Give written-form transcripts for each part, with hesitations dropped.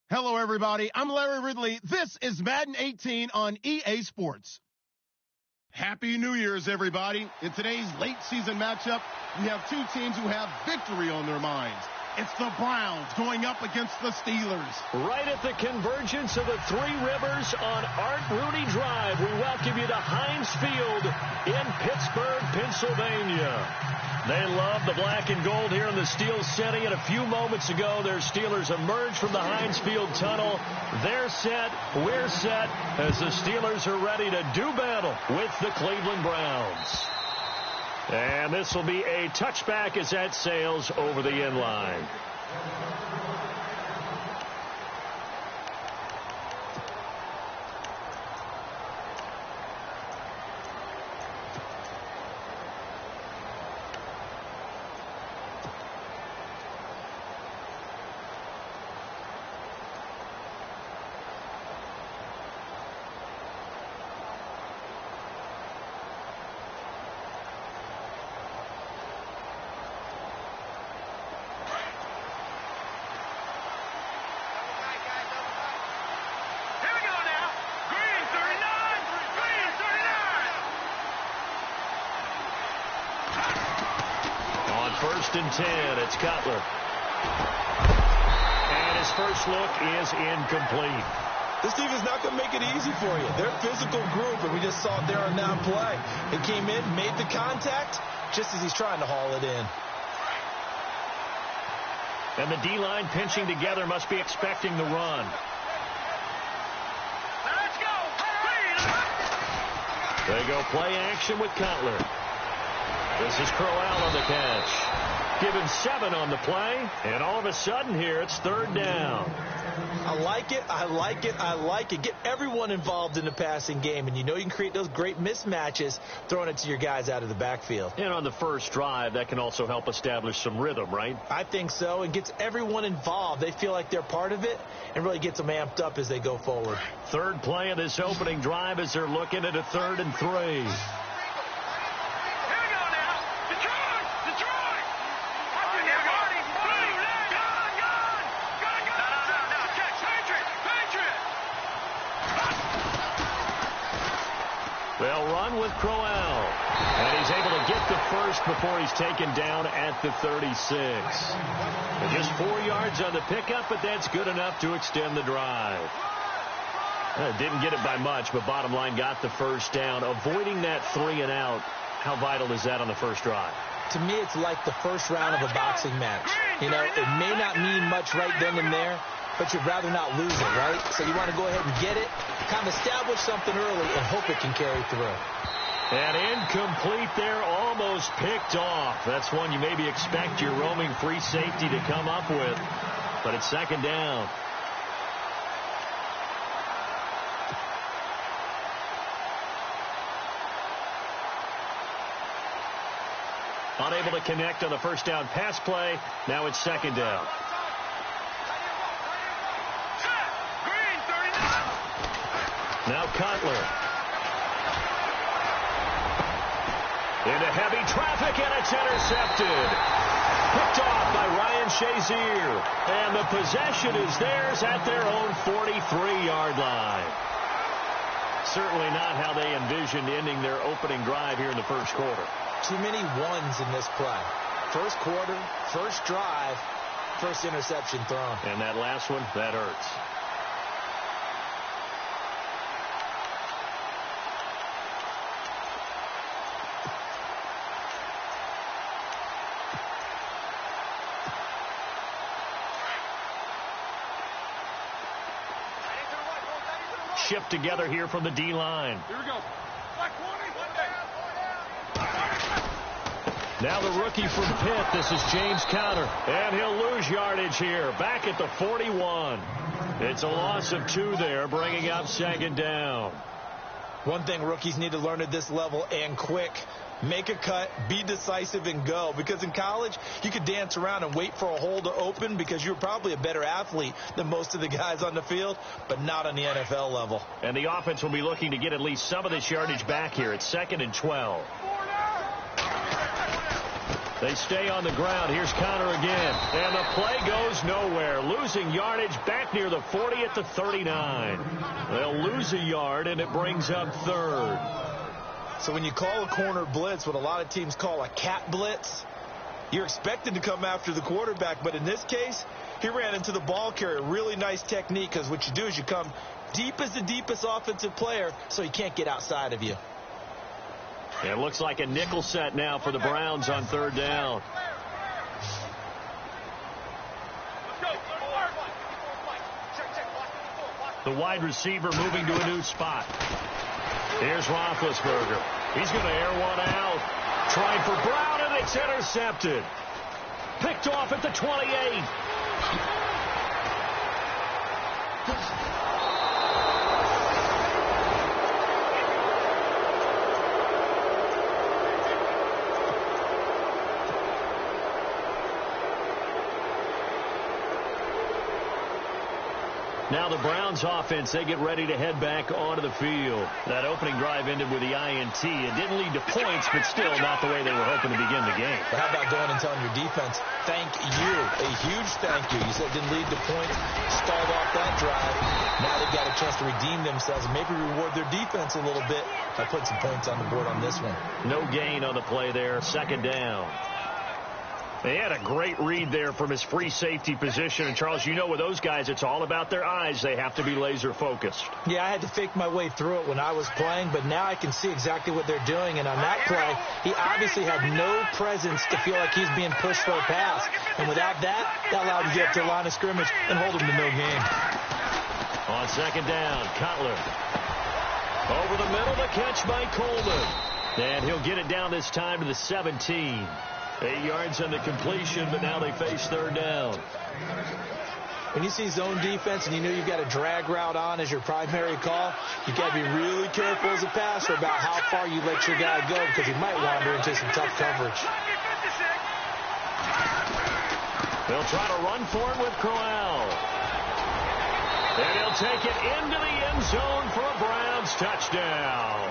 Hello, everybody. I'm Larry Ridley. This is Madden 18 on EA Sports. Happy New Year's, everybody. In today's late season matchup, we have two teams who have victory on their minds. It's the Browns going up against the Steelers. Right at the convergence of the Three Rivers on Art Rooney Drive, we welcome you to Heinz Field in Pittsburgh, Pennsylvania. They love the black and gold here in the Steel City, and a few moments ago, their Steelers emerged from the Heinz Field tunnel. They're set, we're set, as the Steelers are ready to do battle with the Cleveland Browns. And this will be a touchback as that sails over the end line. First and 10, it's Cutler. And his first look is incomplete. This defense is not going to make it easy for you. They're a physical group, and we just saw it there on that play. He came in, made the contact, just as he's trying to haul it in. And the D-line pinching together must be expecting the run. Let's go! They go play action with Cutler. This is Crowell on the catch. Give him 7 on the play, and all of a sudden here, it's third down. I like it, I like it, I like it. Get everyone involved in the passing game, and you know you can create those great mismatches throwing it to your guys out of the backfield. And on the first drive, that can also help establish some rhythm, right? I think so. It gets everyone involved. They feel like they're part of it, and really gets them amped up as they go forward. Third play of this opening drive as they're looking at a 3rd and 3. They'll run with Crowell. And he's able to get the first before he's taken down at the 36. And just 4 yards on the pickup, but that's good enough to extend the drive. Didn't get it by much, but bottom line got the first down. Avoiding that 3 and out, how vital is that on the first drive? To me, it's like the first round of a boxing match. You know, it may not mean much right then and there, but you'd rather not lose it, right? So you want to go ahead and get it, kind of establish something early, and hope it can carry through. And incomplete there, almost picked off. That's one you maybe expect your roaming free safety to come up with, but it's second down. Unable to connect on the first down pass play. Now it's second down. Now Cutler. Into heavy traffic, and it's intercepted. Picked off by Ryan Shazier. And the possession is theirs at their own 43-yard line. Certainly not how they envisioned ending their opening drive here in the first quarter. Too many ones in this play. First quarter, first drive, first interception thrown. And that last one, that hurts. Shipped together here from the D-line. Here we go. Now the rookie from Pitt, this is James Conner. And he'll lose yardage here, back at the 41. It's a loss of 2 there, bringing up second down. One thing rookies need to learn at this level, and quick. Make a cut, be decisive, and go. Because in college, you could dance around and wait for a hole to open because you're probably a better athlete than most of the guys on the field, but not on the NFL level. And the offense will be looking to get at least some of this yardage back here. It's 2nd and 12. They stay on the ground. Here's Connor again. And the play goes nowhere. Losing yardage back near the 40 at the 39. They'll lose a yard, and it brings up third. So when you call a corner blitz, what a lot of teams call a cat blitz, you're expected to come after the quarterback. But in this case, he ran into the ball carrier. Really nice technique, because what you do is you come deep as the deepest offensive player, so he can't get outside of you. It looks like a nickel set now for the Browns on third down. The wide receiver moving to a new spot. Here's Roethlisberger. He's going to air one out. Trying for Brown, and it's intercepted. Picked off at the 28. Now the Browns offense, they get ready to head back onto the field. That opening drive ended with the INT. It didn't lead to points, but still not the way they were hoping to begin the game. But how about going and telling your defense, thank you, a huge thank you. You said it didn't lead to points, stalled off that drive. Now they've got a chance to redeem themselves and maybe reward their defense a little bit by putting some points on the board on this one. No gain on the play there, second down. They had a great read there from his free safety position. And, Charles, you know with those guys, it's all about their eyes. They have to be laser focused. Yeah, I had to fake my way through it when I was playing, but now I can see exactly what they're doing. And on that play, he obviously had no presence to feel like he's being pushed for a pass. And without that, that allowed him to get up to the line of scrimmage and hold him to no gain. On second down, Cutler. Over the middle, the catch by Coleman. And he'll get it down this time to the 17. 8 yards on the completion, but now they face third down. When you see zone defense and you know you've got a drag route on as your primary call, you've got to be really careful as a passer about how far you let your guy go, because he might wander into some tough coverage. They'll try to run for it with Crowell. And he'll take it into the end zone for a Browns touchdown.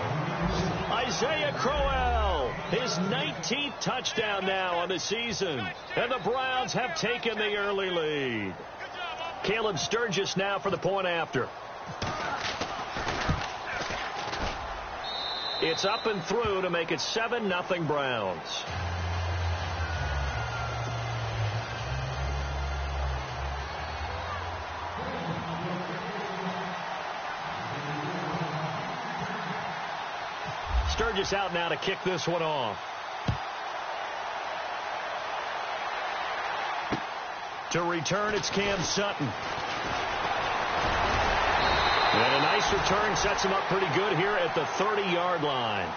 Isaiah Crowell, his 19th touchdown now on the season. And the Browns have taken the early lead. Caleb Sturgis now for the point after. It's up and through to make it 7-0 Browns. Sturgis out now to kick this one off. To return, it's Cam Sutton. And a nice return sets him up pretty good here at the 30-yard line.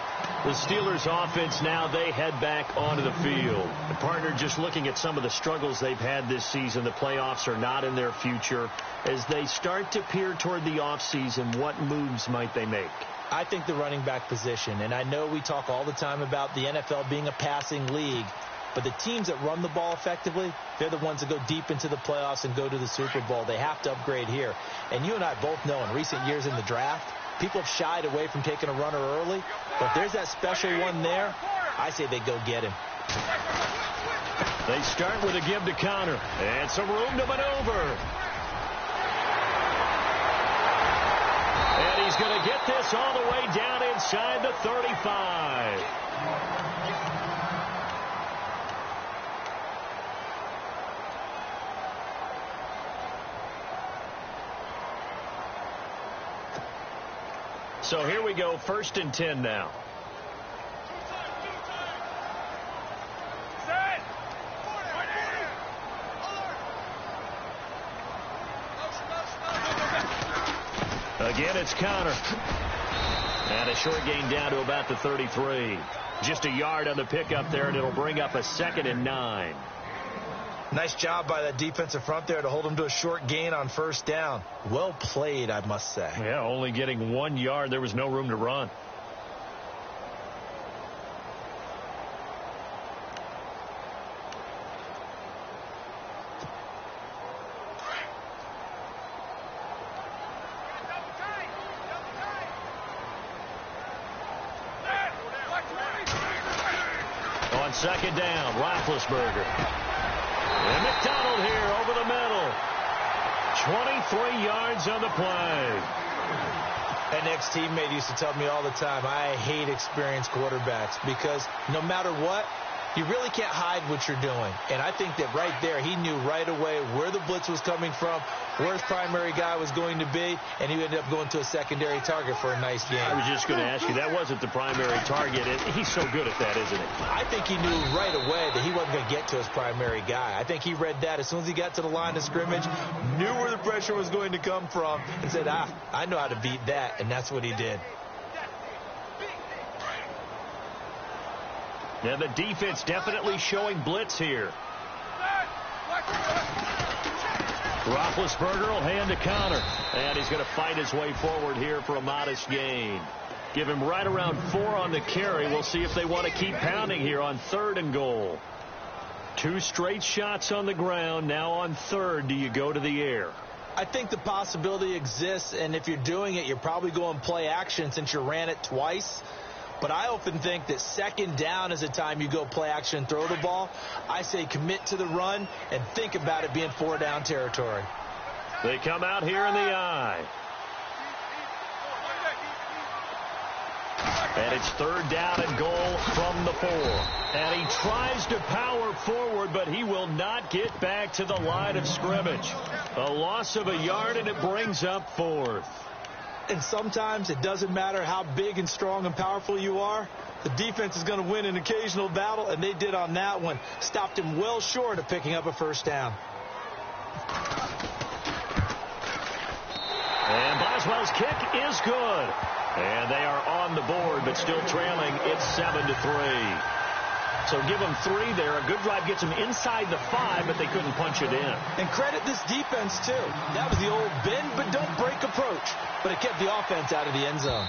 The Steelers offense now, they head back onto the field. The partner, just looking at some of the struggles they've had this season, the playoffs are not in their future. As they start to peer toward the offseason, what moves might they make? I think the running back position, and I know we talk all the time about the NFL being a passing league, but the teams that run the ball effectively, they're the ones that go deep into the playoffs and go to the Super Bowl. They have to upgrade here. And you and I both know in recent years in the draft, people have shied away from taking a runner early, but if there's that special one there, I say they go get him. They start with a give to Connor, and some room to maneuver. And he's going to get this all the way down inside the 35. So here we go, 1st and 10 now. Again, it's Connor. And a short gain down to about the 33. Just a yard on the pickup there, and it'll bring up a 2nd and 9. Nice job by that defensive front there to hold him to a short gain on 1st down. Well played, I must say. Yeah, only getting 1 yard. There was no room to run. On On second down, Roethlisberger. And McDonald here over the middle. 23 yards on the play. An ex-teammate used to tell me all the time, I hate experienced quarterbacks because no matter what, you really can't hide what you're doing. And I think that right there, he knew right away where the blitz was coming from, where his primary guy was going to be, and he ended up going to a secondary target for a nice game. I was just going to ask you, that wasn't the primary target. He's so good at that, isn't he? I think he knew right away that he wasn't going to get to his primary guy. I think he read that as soon as he got to the line of scrimmage, knew where the pressure was going to come from, and said, I know how to beat that, and that's what he did. Now the defense definitely showing blitz here. Roethlisberger will hand a counter, and he's going to fight his way forward here for a modest gain. Give him right around 4 on the carry. We'll see if they want to keep pounding here on 3rd and goal. 2 straight shots on the ground. Now on 3rd, do you go to the air? I think the possibility exists, and if you're doing it, you're probably going play action since you ran it twice. But I often think that 2nd down is a time you go play action and throw the ball. I say commit to the run and think about it being 4 down territory. They come out here in the eye. And it's 3rd down and goal from the 4. And he tries to power forward, but he will not get back to the line of scrimmage. A loss of a yard, and it brings up 4th. And sometimes it doesn't matter how big and strong and powerful you are. The defense is going to win an occasional battle, and they did on that one. Stopped him well short of picking up a 1st down. And Boswell's kick is good. And they are on the board, but still trailing. It's 7-3. So give them 3 there. A good drive gets them inside the 5, but they couldn't punch it in. And credit this defense, too. That was the old bend but don't break approach. But it kept the offense out of the end zone.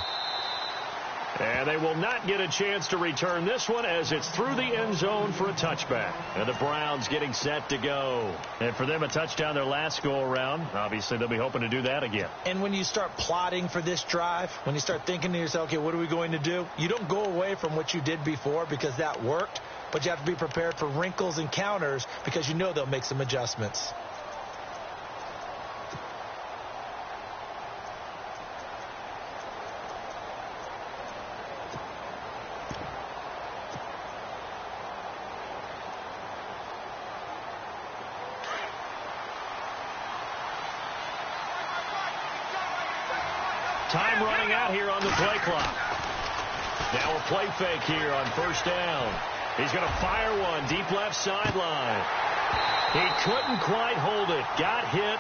And they will not get a chance to return this one as it's through the end zone for a touchback. And the Browns getting set to go. And for them, a touchdown their last go-around. Obviously, they'll be hoping to do that again. And when you start plotting for this drive, when you start thinking to yourself, okay, what are we going to do? You don't go away from what you did before because that worked. But you have to be prepared for wrinkles and counters because you know they'll make some adjustments. Time running out here on the play clock. Now a play fake here on 1st down. He's going to fire one deep left sideline. He couldn't quite hold it. Got hit.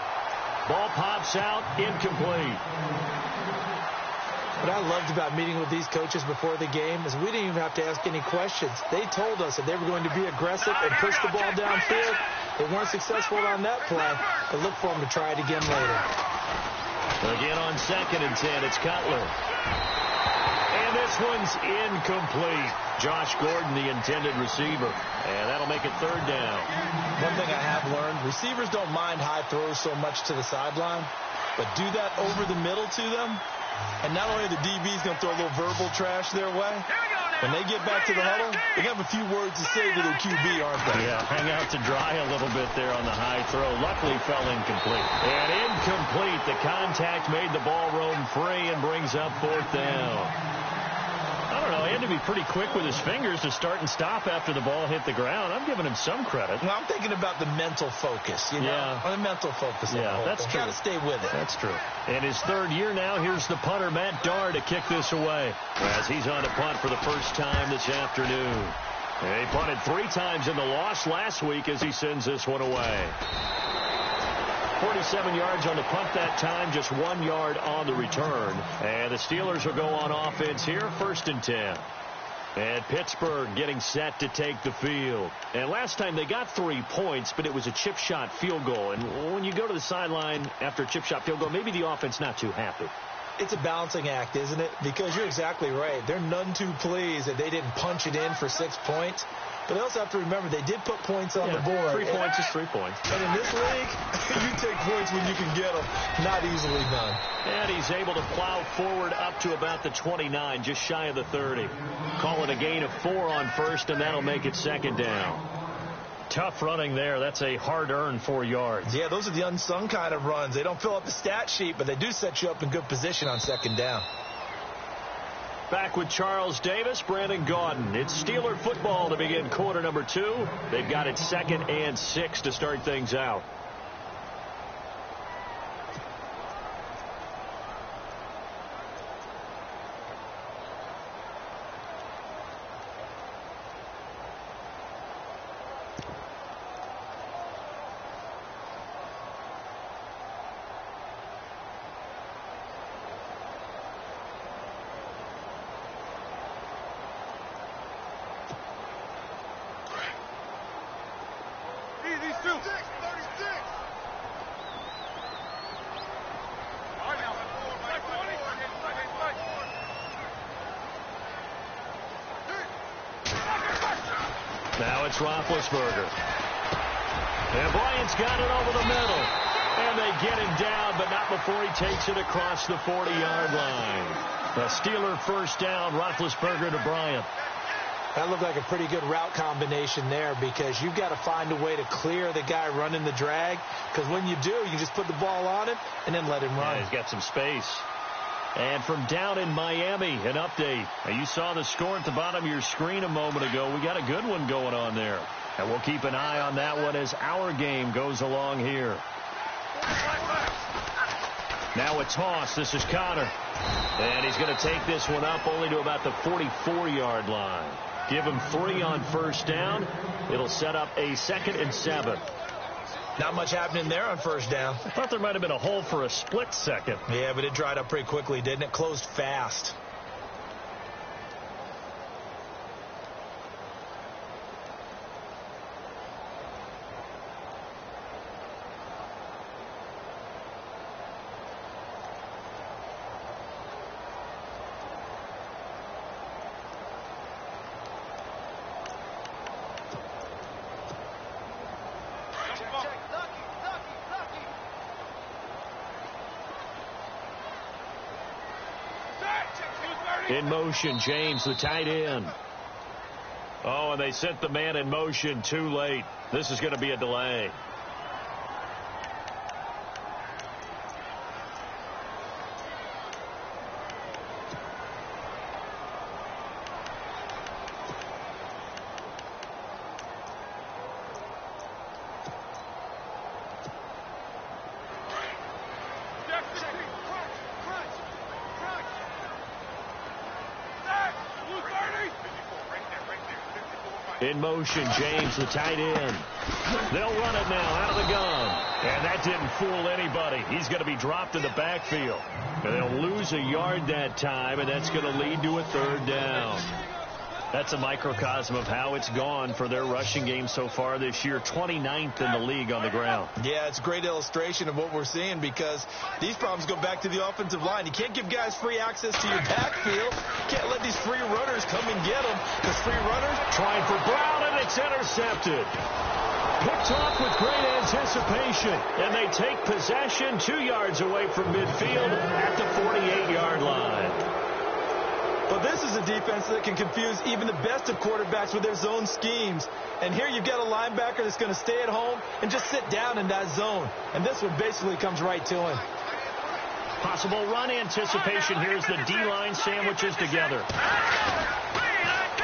Ball pops out. Incomplete. What I loved about meeting with these coaches before the game is we didn't even have to ask any questions. They told us that they were going to be aggressive and push the ball downfield. They weren't successful on that play, but look for them to try it again later. Again on 2nd and 10, it's Cutler. And this one's incomplete. Josh Gordon, the intended receiver. And that'll make it 3rd down. One thing I have learned, receivers don't mind high throws so much to the sideline, but do that over the middle to them, and not only are the DBs going to throw a little verbal trash their way, when they get back to the huddle, they have a few words to say to their QB, aren't they? Yeah, hang out to dry a little bit there on the high throw. Luckily fell incomplete. And incomplete. The contact made the ball roam free and brings up 4th down. I don't know. He had to be pretty quick with his fingers to start and stop after the ball hit the ground. I'm giving him some credit. Well, I'm thinking about the mental focus, you know? Yeah. On the mental focus. Yeah, that's true. Got to stay with it. That's true. In his 3rd year now, here's the punter, Matt Darr, to kick this away. As he's on to punt for the first time this afternoon. He punted 3 times in the loss last week as he sends this one away. 47 yards on the punt that time, just 1 yard on the return. And the Steelers will go on offense here, 1st and 10. And Pittsburgh getting set to take the field. And last time they got 3 points, but it was a chip shot field goal. And when you go to the sideline after a chip shot field goal, maybe the offense not too happy. It's a balancing act, isn't it? Because you're exactly right. They're none too pleased that they didn't punch it in for 6 points. But they also have to remember they did put points on the board. 3 points is 3 points. And in this league, you take points when you can get them. Not easily done. And he's able to plow forward up to about the 29, just shy of the 30. Call it a gain of 4 on first, and that'll make it second down. Tough running there. That's a hard-earned 4 yards. Yeah, those are the unsung kind of runs. They don't fill up the stat sheet, but they do set you up in good position on second down. Back with Charles Davis, Brandon Gaudin. It's Steeler football to begin quarter number 2. They've got it 2nd and 6 to start things out. Now it's Roethlisberger. And Bryant's got it over the middle. And they get him down, but not before he takes it across the 40-yard line. A Steeler first down, Roethlisberger to Bryant. That looked like a pretty good route combination there because you've got to find a way to clear the guy running the drag. Because when you do, you just put the ball on him and then let him run. Yeah, he's got some space. And from down in Miami, an update. Now, you saw the score at the bottom of your screen a moment ago. We got a good one going on there. And we'll keep an eye on that one as our game goes along here. Now a toss. This is Connor. And he's going to take this one up only to about the 44-yard line. Give him 3 on first down. It'll set up a 2nd and 7. Not much happening there on first down. I thought there might have been a hole for a split second. Yeah, but it dried up pretty quickly, didn't it? Closed fast. In motion, James, the tight end. Oh, and they sent the man in motion too late. This is going to be a delay. In motion, James, the tight end. They'll run it now out of the gun. And that didn't fool anybody. He's going to be dropped in the backfield. And they'll lose a yard that time, and that's going to lead to a 3rd down. That's a microcosm of how it's gone for their rushing game so far this year. 29th in the league on the ground. Yeah, it's a great illustration of what we're seeing because these problems go back to the offensive line. You can't give guys free access to your backfield. You can't let these free runners come and get them because free runners trying for Brown, and it's intercepted. Picked off with great anticipation, and they take possession 2 yards away from midfield at the 48-yard line. But this is a defense that can confuse even the best of quarterbacks with their zone schemes. And here you've got a linebacker that's going to stay at home and just sit down in that zone. And this one basically comes right to him. Possible run anticipation. Here's the D-line sandwiches together.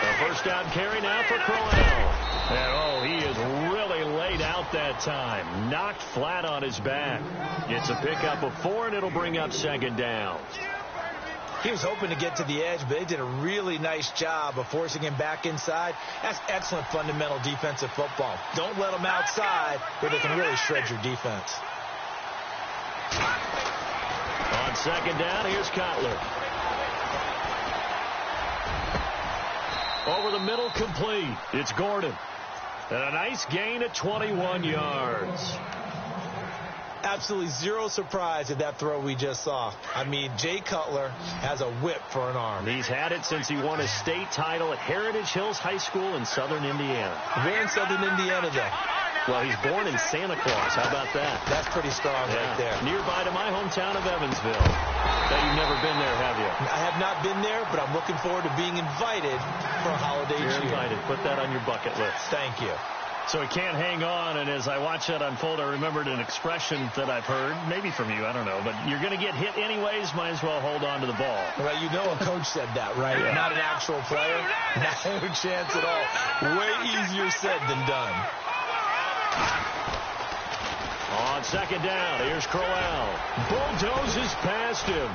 A first down carry now for Crowell. And, oh, he is really laid out that time. Knocked flat on his back. Gets a pickup of 4, and it'll bring up 2nd down. He was hoping to get to the edge, but they did a really nice job of forcing him back inside. That's excellent fundamental defensive football. Don't let them outside where they can really shred your defense. On 2nd down, here's Cutler. Over the middle, complete. It's Gordon. And a nice gain at 21 yards. Absolutely zero surprise at that throw we just saw. I mean, Jay Cutler has a whip for an arm. He's had it since he won a state title at Heritage Hills High School in southern Indiana. Where in southern Indiana, though? Well, he's born in Santa Claus. How about that? That's pretty strong right there. Nearby to my hometown of Evansville. Bet you've never been there, have you? I have not been there, but I'm looking forward to being invited for a holiday cheer. You're invited. Put that on your bucket list. Thank you. So he can't hang on, and as I watch that unfold, I remembered an expression that I've heard, maybe from you, I don't know, but you're going to get hit anyways, might as well hold on to the ball. Well, you know a coach said that, right? Yeah. Not an actual player. No chance at all. Way easier said than done. On second down, here's Crowell. Bulldozes past him.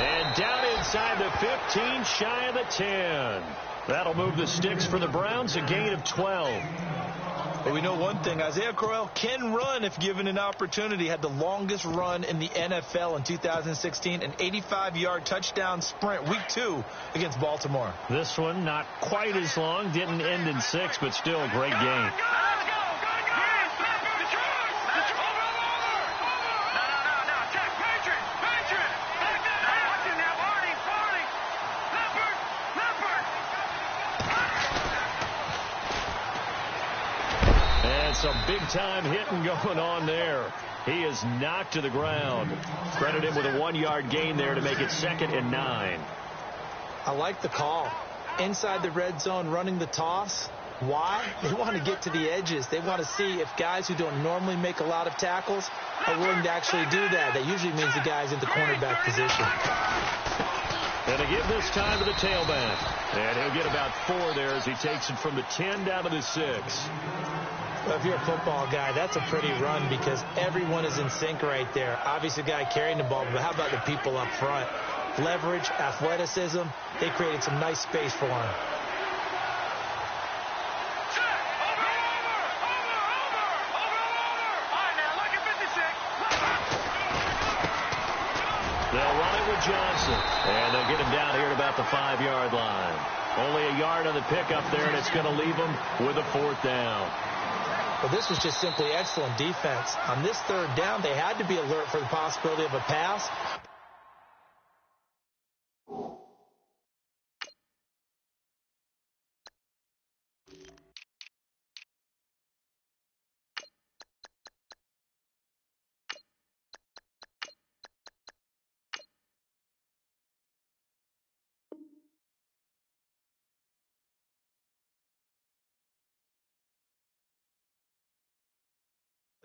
And down inside the 15, shy of the 10. That'll move the sticks for the Browns, a gain of 12. But we know one thing, Isaiah Crowell can run if given an opportunity. Had the longest run in the NFL in 2016, an 85-yard touchdown sprint, week 2 against Baltimore. This one not quite as long, didn't end in 6, but still a great game. Some big-time hitting going on there. He is knocked to the ground. Credit him with a 1-yard gain there to make it 2nd and 9. I like the call. Inside the red zone, running the toss. Why? They want to get to the edges. They want to see if guys who don't normally make a lot of tackles are willing to actually do that. That usually means the guy's in the cornerback position. And to give this time to the tailback. And he'll get about 4 there as he takes it from the 10 down to the 6. Well, if you're a football guy, that's a pretty run because everyone is in sync right there. Obviously, the guy carrying the ball, but how about the people up front? Leverage, athleticism, they created some nice space for him. They'll run it with Johnson, and they'll get him down here at about the 5-yard line. Only a yard on the pickup there, and it's going to leave him with a 4th down. Well, this was just simply excellent defense. On this 3rd down, they had to be alert for the possibility of a pass.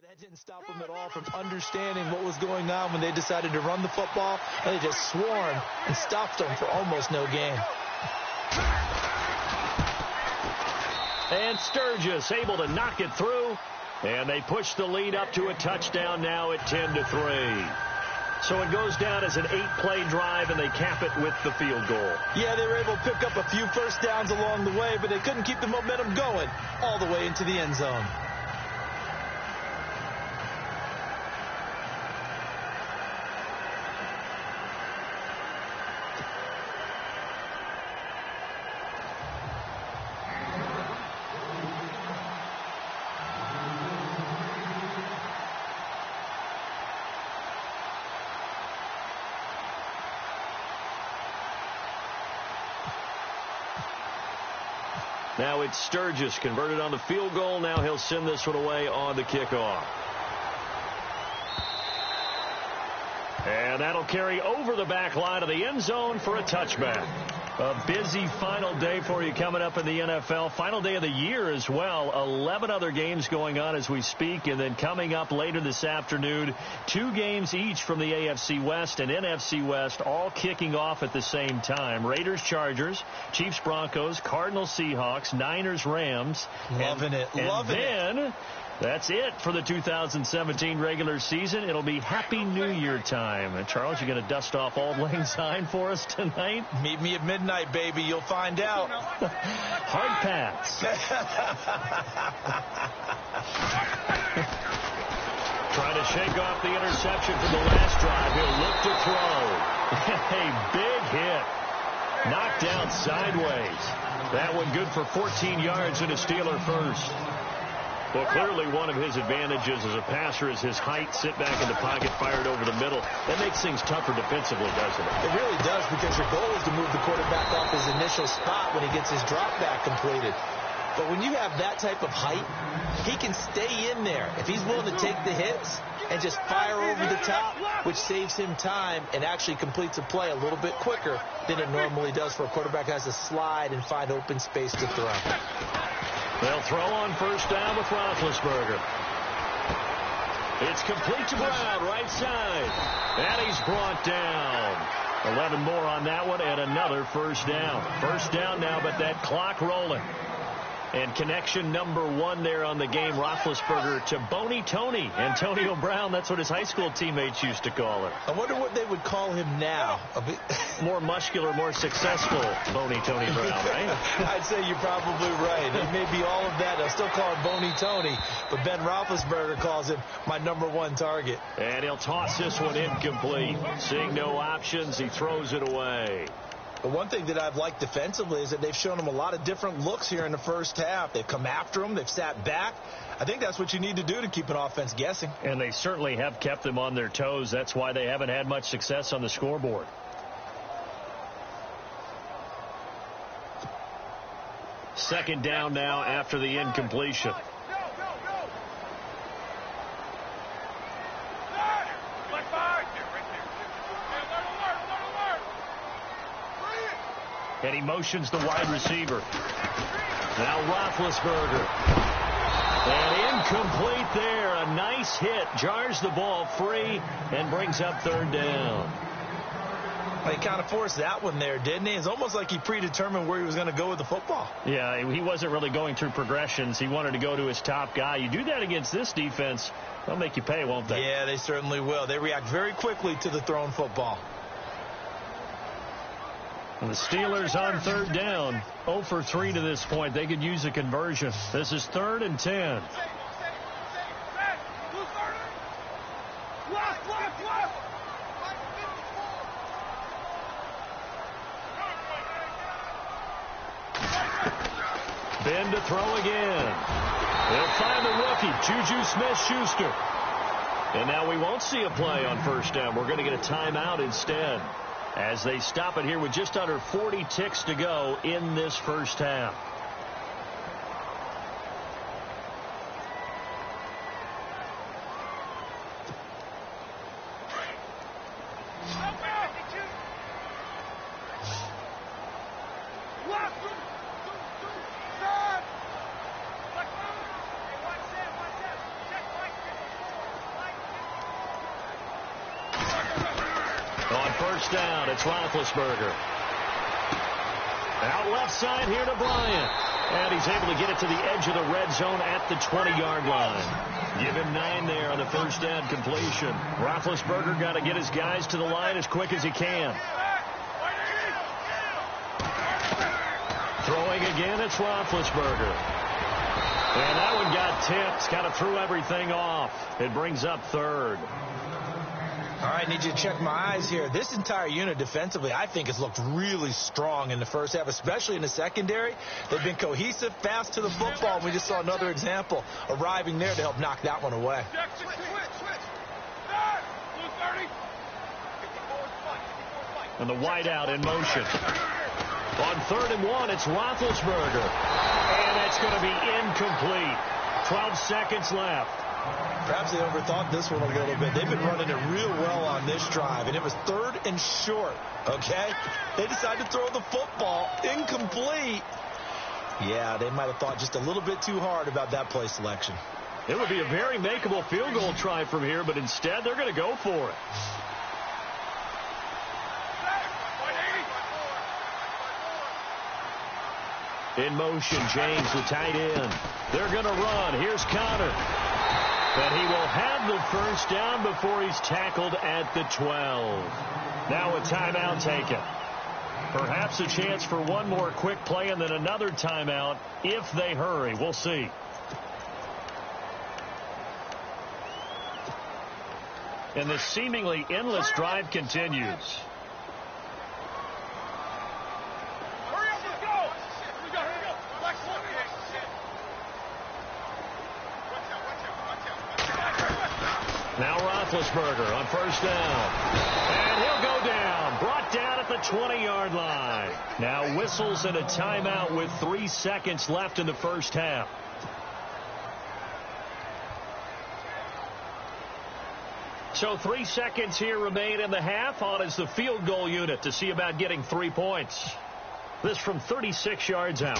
That didn't stop them at all from understanding what was going on when they decided to run the football. And they just swarmed and stopped them for almost no gain. And Sturgis able to knock it through. And they push the lead up to a touchdown now at 10-3. So it goes down as an 8-play drive, and they cap it with the field goal. Yeah, they were able to pick up a few first downs along the way, but they couldn't keep the momentum going all the way into the end zone. Now it's Sturgis converted on the field goal. Now he'll send this one away on the kickoff. And that'll carry over the back line of the end zone for a touchback. A busy final day for you coming up in the NFL. Final day of the year as well. 11 other games going on as we speak. And then coming up later this afternoon, 2 games each from the AFC West and NFC West, all kicking off at the same time. Raiders, Chargers, Chiefs, Broncos, Cardinals, Seahawks, Niners, Rams. Loving it. That's it for the 2017 regular season. It'll be Happy New Year time. And Charles, you going to dust off Auld Lang Syne for us tonight? Meet me at midnight, baby. You'll find out. Hard pass. Trying to shake off the interception from the last drive. He'll look to throw. A big hit. Knocked down sideways. That one good for 14 yards and a Steeler first. Well, clearly one of his advantages as a passer is his height. Sit back in the pocket, fired over the middle. That makes things tougher defensively, doesn't it? It really does, because your goal is to move the quarterback off his initial spot when he gets his drop back completed. But when you have that type of height, he can stay in there. If he's willing to take the hits and just fire over the top, which saves him time and actually completes a play a little bit quicker than it normally does for a quarterback who has to slide and find open space to throw. They'll throw on first down with Roethlisberger. It's complete to Brown, right side. And he's brought down. 11 more on that one and another first down. First down now, but that clock rolling. And connection number 1 there on the game, Roethlisberger to Boney Tony. Antonio Brown, that's what his high school teammates used to call him. I wonder what they would call him now. More muscular, more successful Boney Tony Brown, right? I'd say you're probably right. He may be all of that. They'll still call him Boney Tony, but Ben Roethlisberger calls him my number 1 target. And he'll toss this one incomplete. Seeing no options, he throws it away. But one thing that I've liked defensively is that they've shown him a lot of different looks here in the first half. They've come after him. They've sat back. I think that's what you need to do to keep an offense guessing. And they certainly have kept them on their toes. That's why they haven't had much success on the scoreboard. Second down now after the incompletion. And he motions the wide receiver. Now Roethlisberger. And incomplete there. A nice hit. Jars the ball free and brings up third down. Well, he kind of forced that one there, didn't he? It's almost like he predetermined where he was going to go with the football. Yeah, he wasn't really going through progressions. He wanted to go to his top guy. You do that against this defense, they'll make you pay, won't they? Yeah, they certainly will. They react very quickly to the thrown football. And the Steelers on third down, 0 for 3 to this point. They could use a conversion. This is 3rd and 10. Ben to throw again. They'll find the rookie, Juju Smith-Schuster. And now we won't see a play on first down. We're going to get a timeout instead, as they stop it here with just under 40 ticks to go in this first half. Down, it's Roethlisberger. Out left side here to Bryant. And he's able to get it to the edge of the red zone at the 20-yard line. Give him 9 there on the first down completion. Roethlisberger got to get his guys to the line as quick as he can. Throwing again, it's Roethlisberger. And that one got tipped. Kind of threw everything off. It brings up third. All right, need you to check my eyes here. This entire unit defensively, I think, has looked really strong in the first half, especially in the secondary. They've been cohesive, fast to the football. We just saw another example arriving there to help knock that one away. And the wideout in motion. On 3rd and 1, it's Roethlisberger. And it's going to be incomplete. 12 seconds left. Perhaps they overthought this one a little bit. They've been running it real well on this drive, and it was 3rd and short, okay? They decided to throw the football incomplete. Yeah, they might have thought just a little bit too hard about that play selection. It would be a very makeable field goal try from here, but instead they're going to go for it. In motion, James, the tight end. They're going to run. Here's Connor. But he will have the first down before he's tackled at the 12. Now a timeout taken. Perhaps a chance for one more quick play and then another timeout if they hurry. We'll see. And the seemingly endless drive continues. Roethlisberger on first down. And he'll go down. Brought down at the 20-yard line. Now whistles and a timeout with 3 seconds left in the first half. So 3 seconds here remain in the half. On is the field goal unit to see about getting 3 points. This from 36 yards out.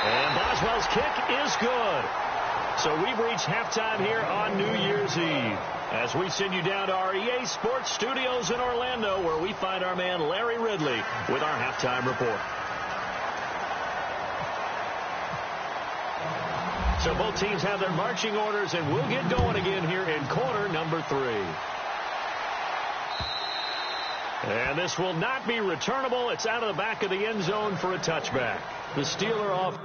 And Boswell's kick is good. So we've reached halftime here on New Year's Eve as we send you down to our EA Sports Studios in Orlando, where we find our man Larry Ridley with our halftime report. So both teams have their marching orders, and we'll get going again here in quarter number 3. And this will not be returnable. It's out of the back of the end zone for a touchback. The Steeler off.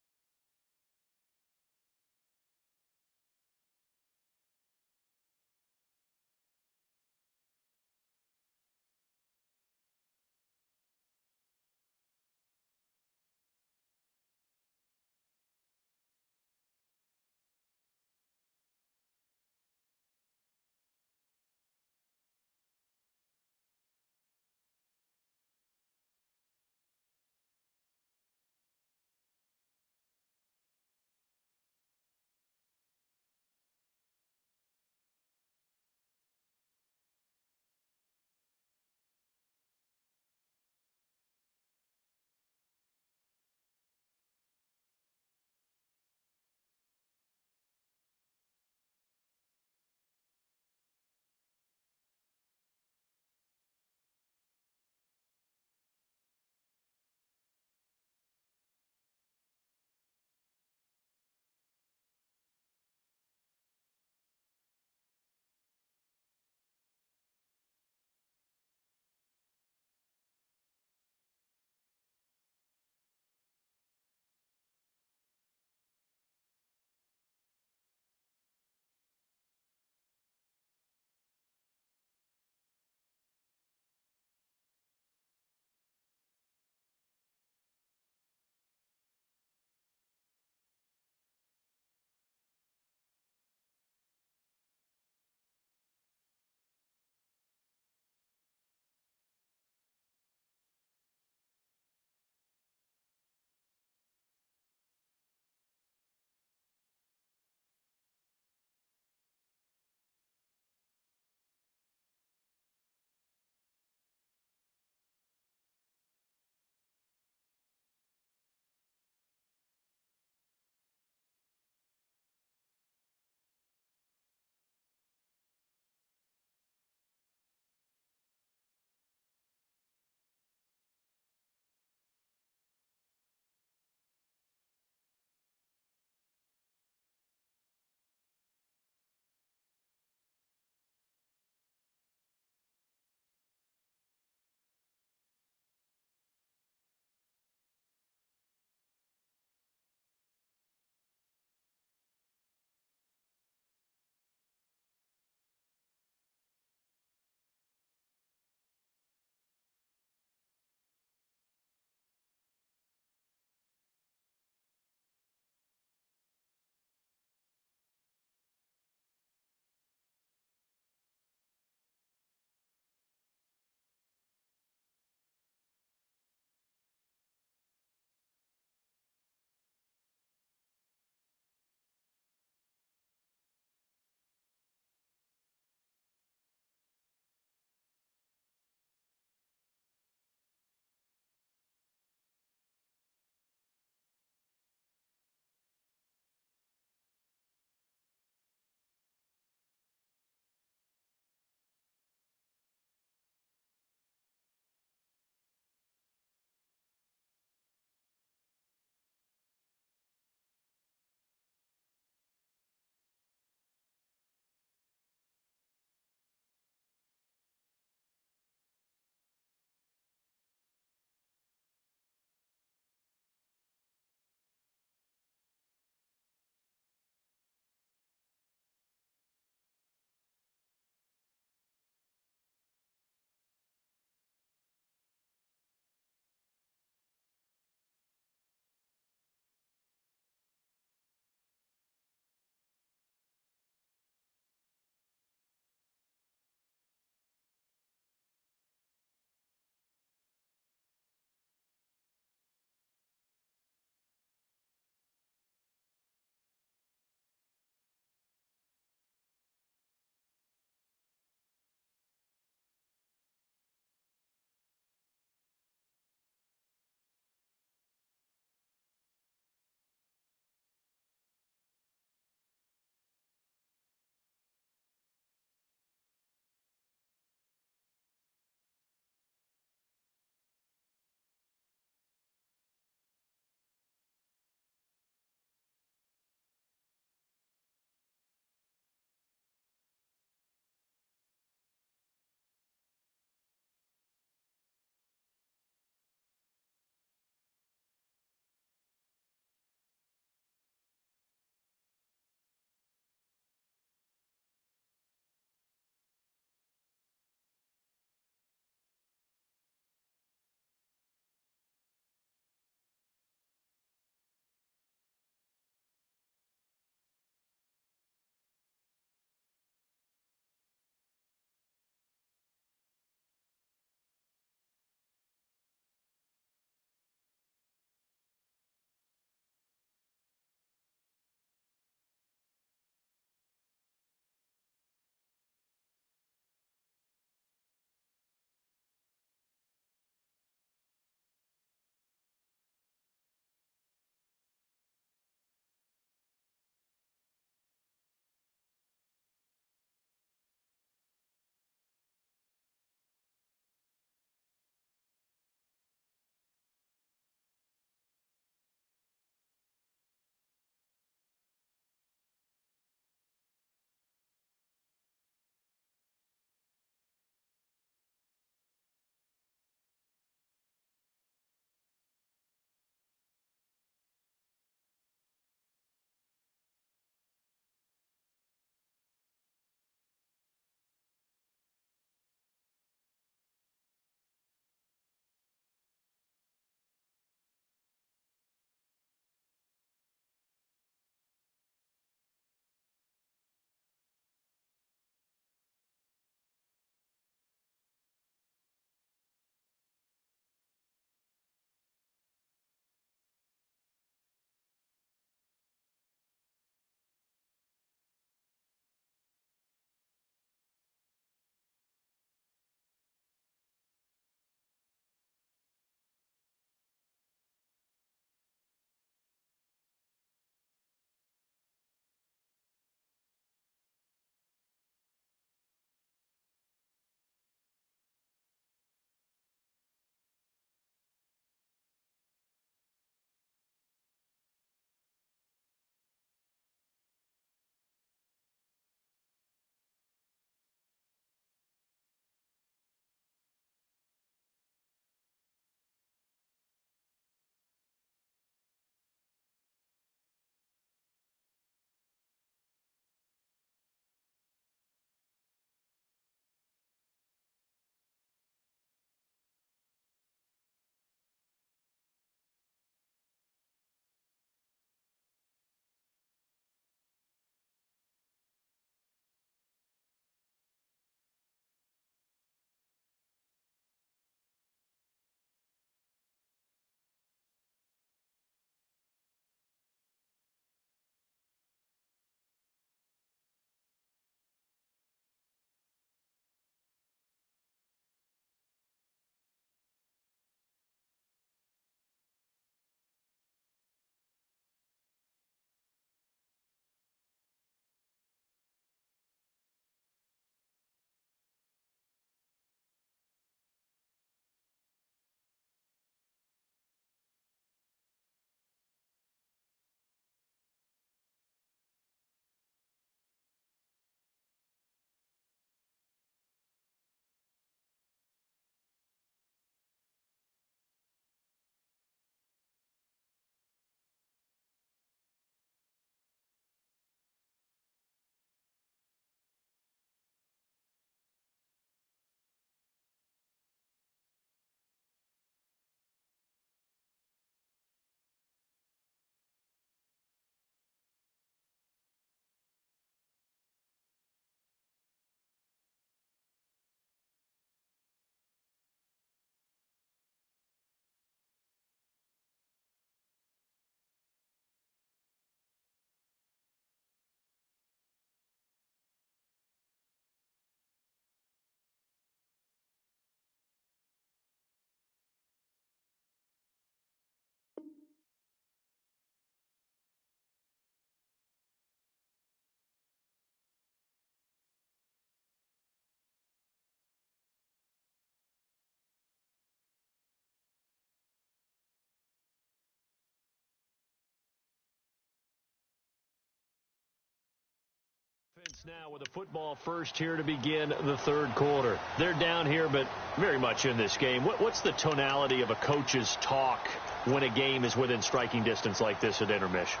Bucks now with a football first here to begin the third quarter. They're down here, but very much in this game. What's the tonality of a coach's talk when a game is within striking distance like this at intermission?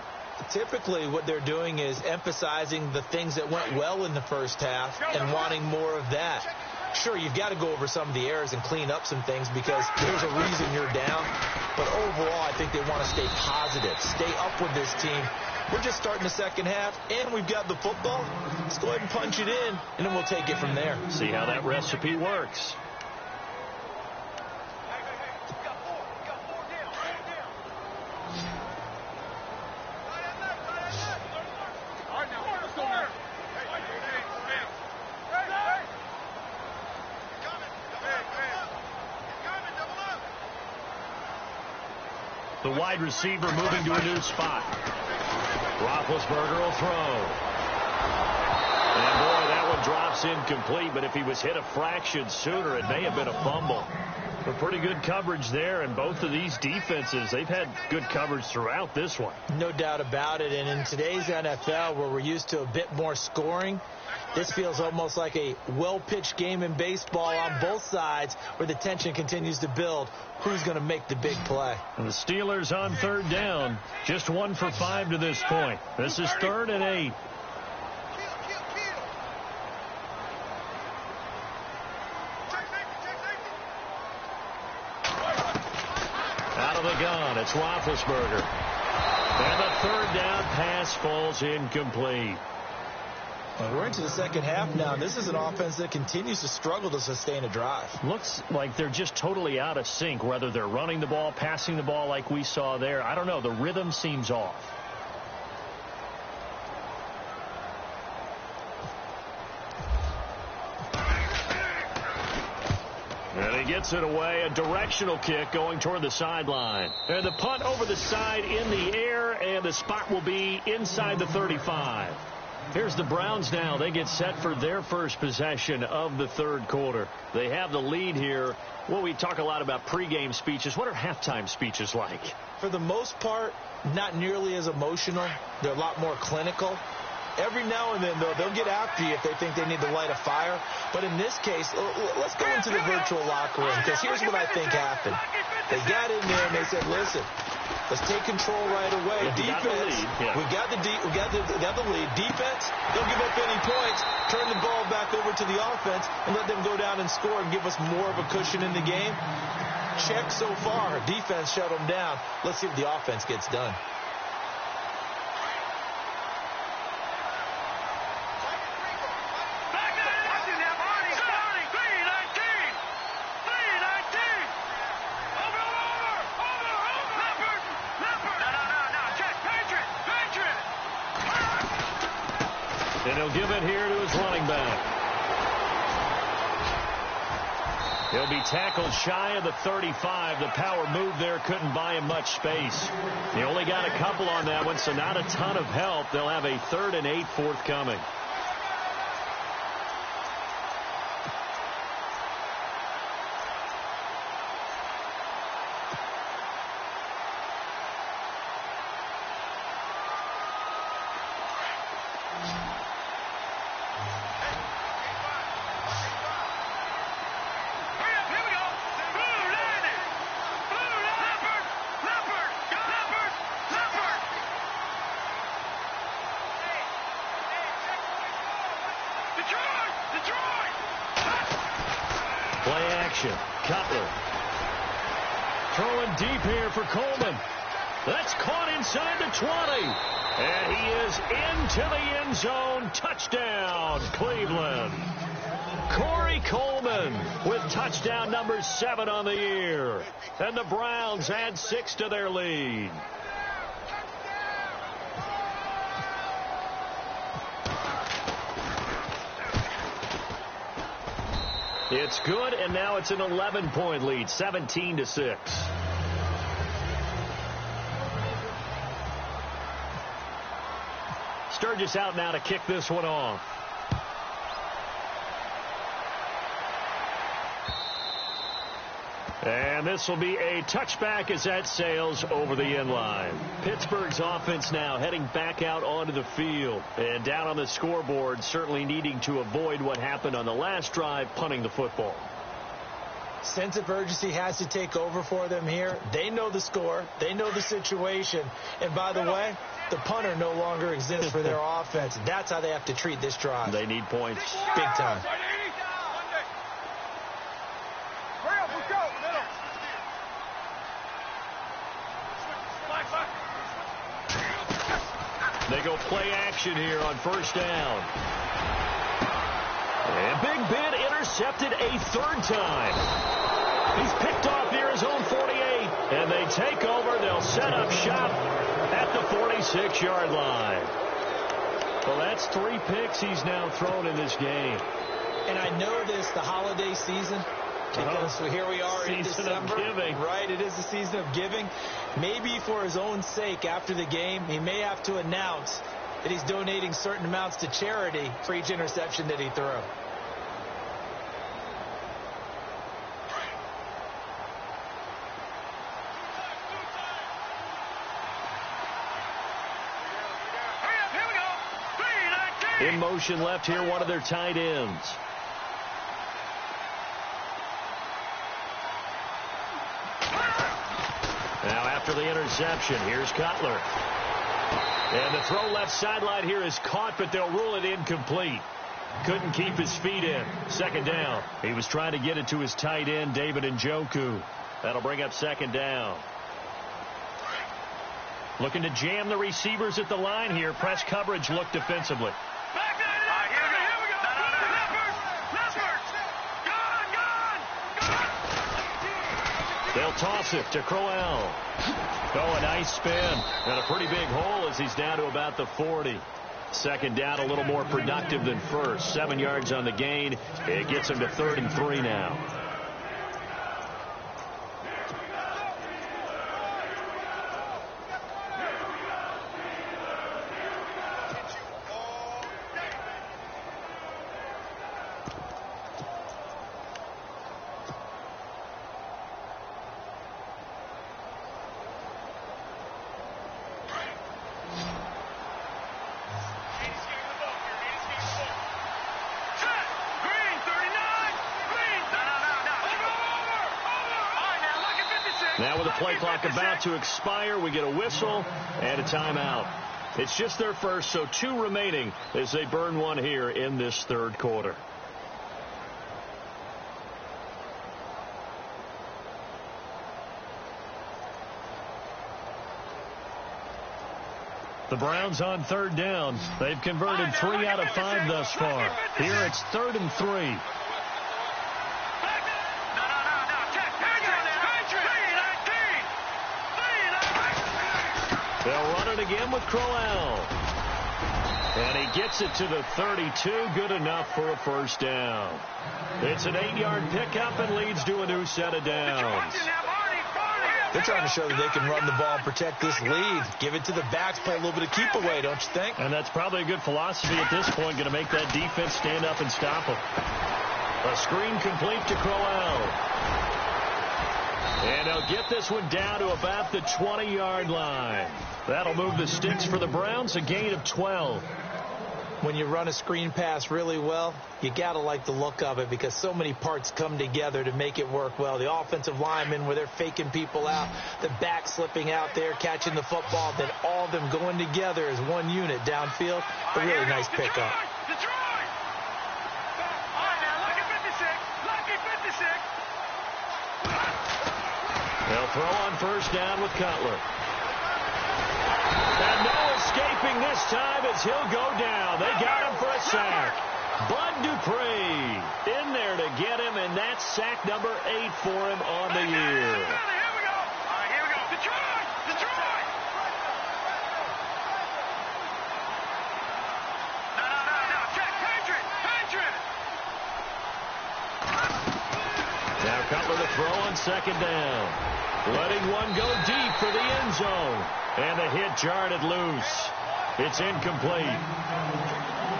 Typically, what they're doing is emphasizing the things that went well in the first half and wanting more of that. Sure, you've got to go over some of the errors and clean up some things because there's a reason you're down. But overall, I think they want to stay positive, stay up with this team. We're just starting the second half, and we've got the football. Let's go ahead and punch it in, and then we'll take it from there. See how that recipe works. The wide receiver moving to a new spot. Roethlisberger will throw. And boy, that one drops incomplete, but if he was hit a fraction sooner, it may have been a fumble. But pretty good coverage there, and both of these defenses, they've had good coverage throughout this one. No doubt about it, and in today's NFL, where we're used to a bit more scoring, this feels almost like a well-pitched game in baseball on both sides where the tension continues to build. Who's going to make the big play? And the Steelers on third down. Just 1 for 5 to this point. This is 3rd and 8. Out of the gun, it's Roethlisberger. And the third down pass falls incomplete. We're into the second half now. This is an offense that continues to struggle to sustain a drive. Looks like they're just totally out of sync, whether they're running the ball, passing the ball like we saw there. I don't know. The rhythm seems off. And he gets it away. A directional kick going toward the sideline. And the punt over the side in the air, and the spot will be inside the 35. Here's the Browns now. They get set for their first possession of the third quarter. They have the lead here. Well, we talk a lot about pregame speeches. What are halftime speeches like? For the most part, not nearly as emotional. They're a lot more clinical. Every now and then, though, they'll get after you if they think they need to light a fire. But in this case, let's go into the virtual locker room, because here's what I think happened. They got in there and they said, listen, let's take control right away. Defense, we got the lead. Defense, don't give up any points. Turn the ball back over to the offense and let them go down and score and give us more of a cushion in the game. Check so far. Defense shut them down. Let's see what the offense gets done. And he'll give it here to his running back. He'll be tackled shy of the 35. The power move there couldn't buy him much space. He only got a couple on that one, so not a ton of help. They'll have a 3rd and 8 forthcoming. Play action. Cutler. Throwing deep here for Coleman. That's caught inside the 20. And he is into the end zone. Touchdown, Cleveland. Corey Coleman with touchdown number 7 on the year. And the Browns add 6 to their lead. It's good, and now it's an 11-point lead, 17-6. Sturgis out now to kick this one off. And this will be a touchback as that sails over the end line. Pittsburgh's offense now heading back out onto the field. And down on the scoreboard, certainly needing to avoid what happened on the last drive, punting the football. Sense of urgency has to take over for them here. They know the score. They know the situation. And by the way, the punter no longer exists for their offense. That's how they have to treat this drive. They need points. Big time. They go play action here on first down. And Big Ben intercepted a third time. He's picked off near his own 48. And they take over. They'll set up shop at the 46-yard line. Well, that's 3 picks he's now thrown in this game. And I know this, the holiday season, because here we are in December. Season of giving. Right, it is the season of giving. Maybe for his own sake after the game, he may have to announce that he's donating certain amounts to charity for each interception that he threw. In motion left here, one of their tight ends. Now after the interception, here's Cutler. And the throw left sideline here is caught, but they'll rule it incomplete. Couldn't keep his feet in. Second down. He was trying to get it to his tight end, David Njoku. That'll bring up second down. Looking to jam the receivers at the line here. Press coverage look defensively. They'll toss it to Crowell. Oh, a nice spin. And a pretty big hole as he's down to about the 40. Second down, a little more productive than first. 7 yards on the gain. It gets him to 3rd and 3 now. Now with the play clock about to expire, we get a whistle and a timeout. It's just their first, so 2 remaining as they burn one here in this third quarter. The Browns on third down. They've converted 3 out of 5 thus far. Here it's 3rd and 3. They'll run it again with Crowell. And he gets it to the 32. Good enough for a first down. It's an 8-yard pickup and leads to a new set of downs. They're trying to show that they can run the ball and protect this lead. Give it to the backs, play a little bit of keep away, don't you think? And that's probably a good philosophy at this point, going to make that defense stand up and stop them. A screen complete to Crowell. And they'll get this one down to about the 20-yard line. That'll move the sticks for the Browns, a gain of 12. When you run a screen pass really well, you got to like the look of it because so many parts come together to make it work well. The offensive linemen where they're faking people out, the back slipping out there, catching the football, then all of them going together as one unit downfield. A really nice pickup. They'll throw on first down with Cutler. And no escaping this time as he'll go down. They got him for a sack. Bud Dupree in there to get him, and that's sack number 8 for him on the year. Now Cutler to throw on second down. Letting one go deep for the end zone. And the hit jarred it loose. It's incomplete.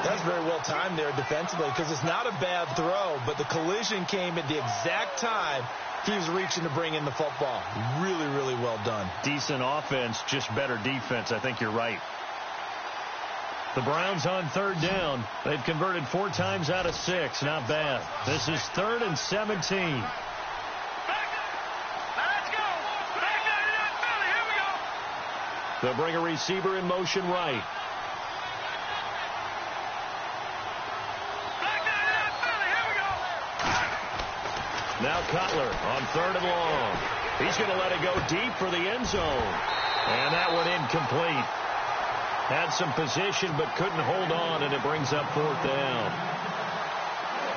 That's very well timed there defensively because it's not a bad throw, but the collision came at the exact time he was reaching to bring in the football. Really, really well done. Decent offense, just better defense. I think you're right. The Browns on third down. They've converted 4 times out of 6. Not bad. This is 3rd and 17. They'll bring a receiver in motion right. Now Cutler on 3rd and long. He's going to let it go deep for the end zone. And that one incomplete. Had some position but couldn't hold on, and it brings up 4th down.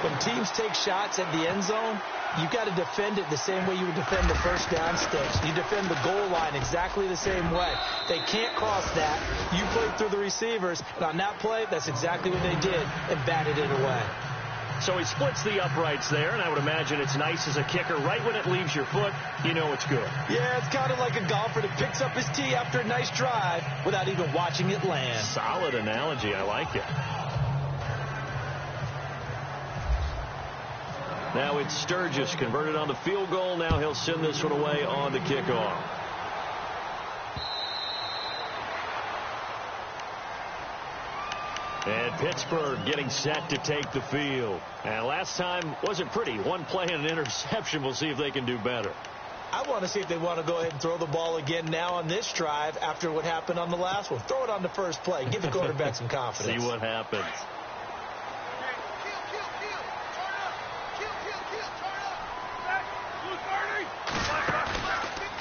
When teams take shots at the end zone, you've got to defend it the same way you would defend the first down sticks. You defend the goal line exactly the same way. They can't cross that. You play through the receivers. And on that play, that's exactly what they did and batted it away. So he splits the uprights there, and I would imagine it's nice as a kicker. Right when it leaves your foot, you know it's good. Yeah, it's kind of like a golfer that picks up his tee after a nice drive without even watching it land. Solid analogy. I like it. Now it's Sturgis converted on the field goal. Now he'll send this one away on the kickoff. And Pittsburgh getting set to take the field. And last time wasn't pretty. One play and an interception. We'll see if they can do better. I want to see if they want to go ahead and throw the ball again now on this drive after what happened on the last one. Throw it on the first play. Give the quarterback some confidence. See what happens.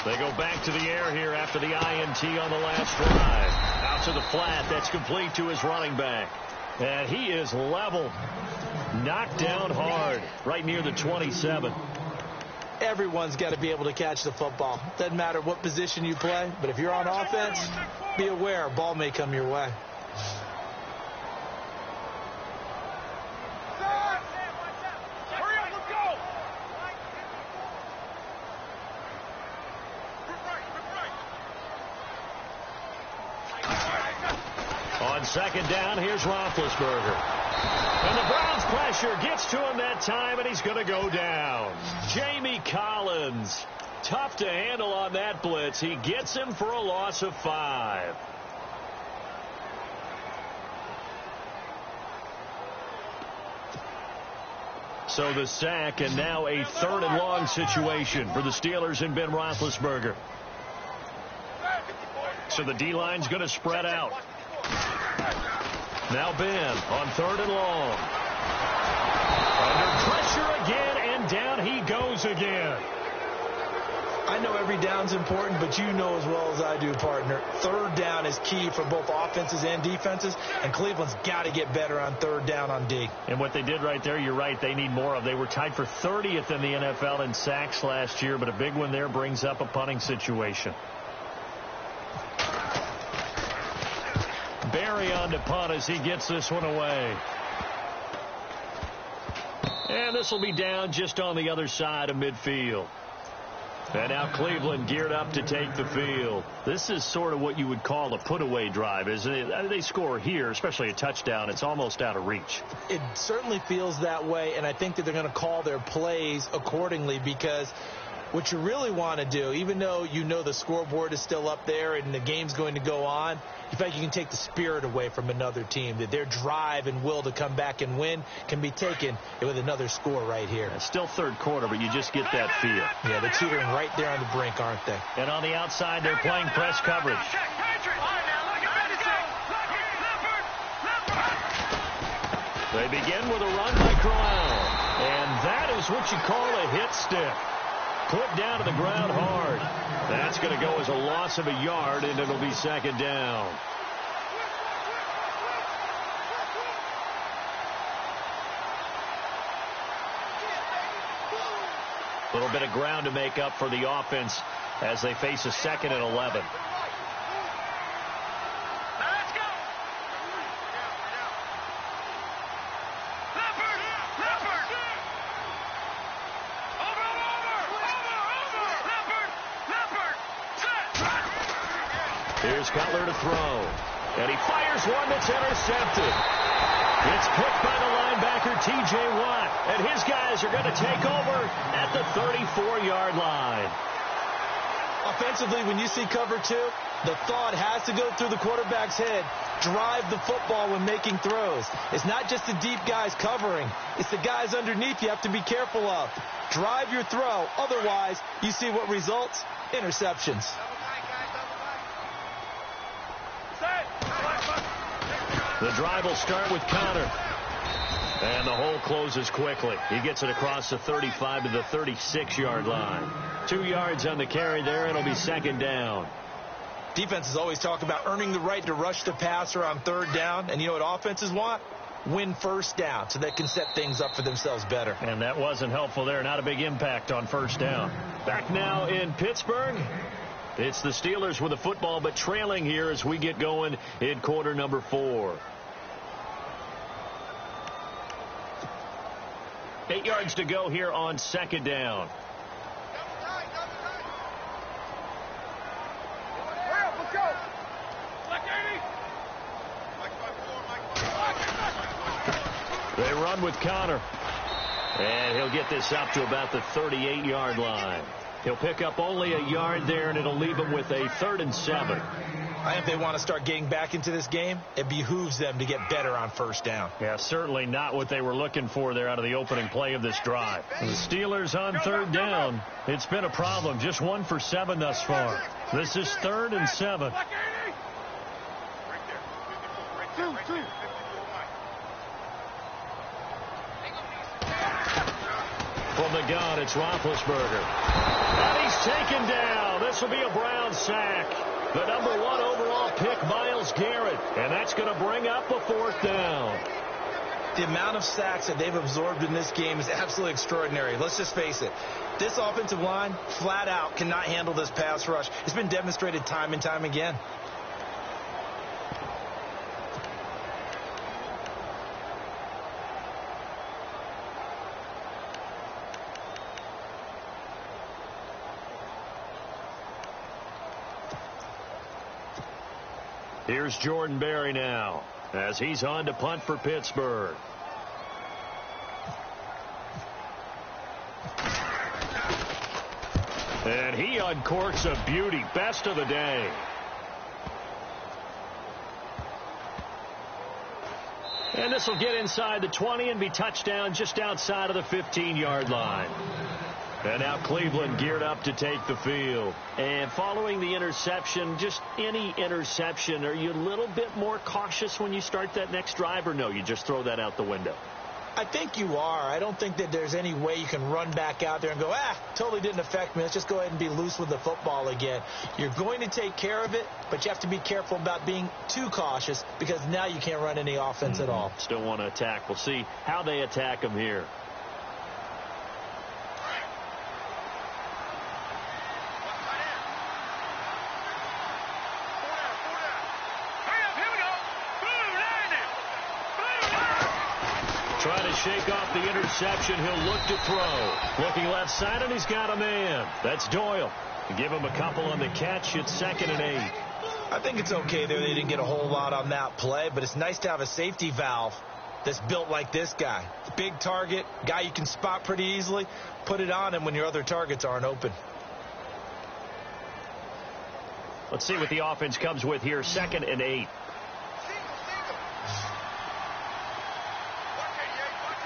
They go back to the air here after the INT on the last drive. Out to the flat. That's complete to his running back. And he is leveled. Knocked down hard. Right near the 27. Everyone's got to be able to catch the football. Doesn't matter what position you play. But if you're on offense, be aware a ball may come your way. On second down, here's Roethlisberger. And the Browns pressure gets to him that time, and he's going to go down. Jamie Collins, tough to handle on that blitz. He gets him for a loss of 5. So the sack, and now a 3rd and long situation for the Steelers and Ben Roethlisberger. So the D-line's going to spread out. Now Ben on 3rd and long. Under pressure again, and down he goes again. I know every down's important, but you know as well as I do, partner. 3rd down is key for both offenses and defenses, and Cleveland's got to get better on 3rd down on D. And what they did right there, you're right, they need more of. They were tied for 30th in the NFL in sacks last year, but a big one there brings up a punting situation. Barry on to punt as he gets this one away. And this will be down just on the other side of midfield. And now Cleveland geared up to take the field. This is sort of what you would call a put-away drive, isn't it? They score here, especially a touchdown. It's almost out of reach. It certainly feels that way, and I think that they're going to call their plays accordingly because what you really want to do, even though you know the scoreboard is still up there and the game's going to go on, you feel like you can take the spirit away from another team, that their drive and will to come back and win can be taken with another score right here. It's still 3rd quarter, but you just get that feel. Yeah, they're teetering right there on the brink, aren't they? And on the outside, they're playing press coverage. They begin with a run by Crowell. And that is what you call a hit stick. Put down to the ground hard. That's going to go as a loss of a yard, and it'll be 2nd down. A little bit of ground to make up for the offense as they face a 2nd and 11. Here's Cutler to throw. And he fires one that's intercepted. It's picked by the linebacker, T.J. Watt. And his guys are going to take over at the 34-yard line. Offensively, when you see cover two, the thought has to go through the quarterback's head. Drive the football when making throws. It's not just the deep guys covering. It's the guys underneath you have to be careful of. Drive your throw. Otherwise, you see what results? Interceptions. The drive will start with Connor. And the hole closes quickly. He gets it across the 35 to the 36-yard line. 2 yards on the carry there. It'll be second down. Defenses always talk about earning the right to rush the passer on third down. And you know what offenses want? Win first down so they can set things up for themselves better. And that wasn't helpful there. Not a big impact on first down. Back now in Pittsburgh. It's the Steelers with the football, but trailing here as we get going in quarter number 4. 8 yards to go here on second down. They run with Connor. And he'll get this up to about the 38-yard line. He'll pick up only a yard there, and it'll leave him with a 3rd and 7. I think they want to start getting back into this game. It behooves them to get better on first down. Yeah, certainly not what they were looking for there out of the opening play of this drive. The Steelers on third down. It's been a problem. Just 1 for 7 thus far. This is 3rd and 7. From the gun, it's Roethlisberger. And he's taken down. This will be a Brown sack. The number 1 overall pick, Myles Garrett. And that's going to bring up a 4th down. The amount of sacks that they've absorbed in this game is absolutely extraordinary. Let's just face it. This offensive line, flat out, cannot handle this pass rush. It's been demonstrated time and time again. Here's Jordan Berry now as he's on to punt for Pittsburgh. And he uncorks a beauty. Best of the day. And this will get inside the 20 and be touchdown just outside of the 15-yard line. And now Cleveland geared up to take the field. And following the interception, just any interception, are you a little bit more cautious when you start that next drive, or no, you just throw that out the window? I think you are. I don't think that there's any way you can run back out there and go, totally didn't affect me. Let's just go ahead and be loose with the football again. You're going to take care of it, but you have to be careful about being too cautious because now you can't run any offense at all. Still want to attack. We'll see how they attack them here. Trying to shake off the interception. He'll look to throw. Looking left side, and he's got a man. That's Doyle. Give him a couple on the catch. It's 2nd and 8. I think it's okay there. They didn't get a whole lot on that play, but it's nice to have a safety valve that's built like this guy. Big target, guy you can spot pretty easily. Put it on him when your other targets aren't open. Let's see what the offense comes with here. 2nd and 8.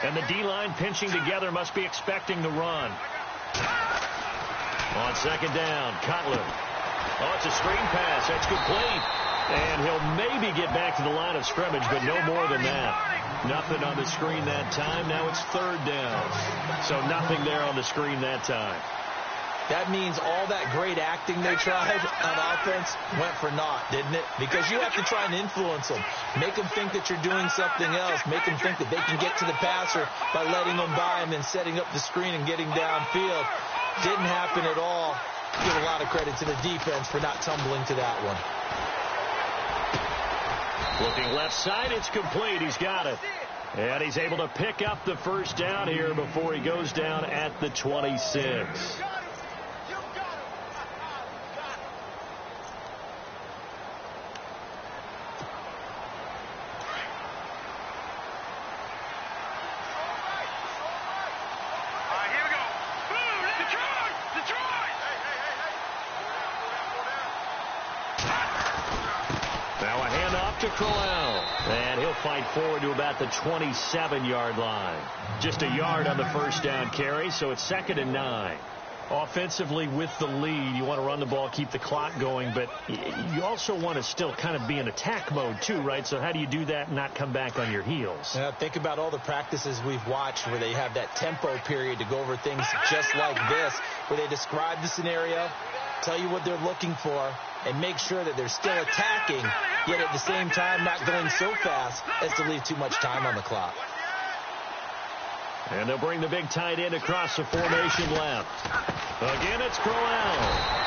And the D-line pinching together, must be expecting the run. On 2nd down, Cutler. Oh, it's a screen pass. That's complete. And he'll maybe get back to the line of scrimmage, but no more than that. Nothing on the screen that time. Now it's 3rd down. So nothing there on the screen that time. That means all that great acting they tried on offense went for naught, didn't it? Because you have to try and influence them. Make them think that you're doing something else. Make them think that they can get to the passer by letting them by and then setting up the screen and getting downfield. Didn't happen at all. Give a lot of credit to the defense for not tumbling to that one. Looking left side, it's complete. He's got it. And he's able to pick up the first down here before he goes down at the 26. Now a handoff to Crowell. And he'll fight forward to about the 27-yard line. Just a yard on the first down carry, so it's 2nd and 9. Offensively, with the lead, you want to run the ball, keep the clock going, but you also want to still kind of be in attack mode too, right? So how do you do that and not come back on your heels? Think about all the practices we've watched where they have that tempo period to go over things just like this, where they describe the scenario, tell you what they're looking for, and make sure that they're still attacking, yet at the same time not going so fast as to leave too much time on the clock. And they'll bring the big tight end across the formation left. Again, it's Crowell.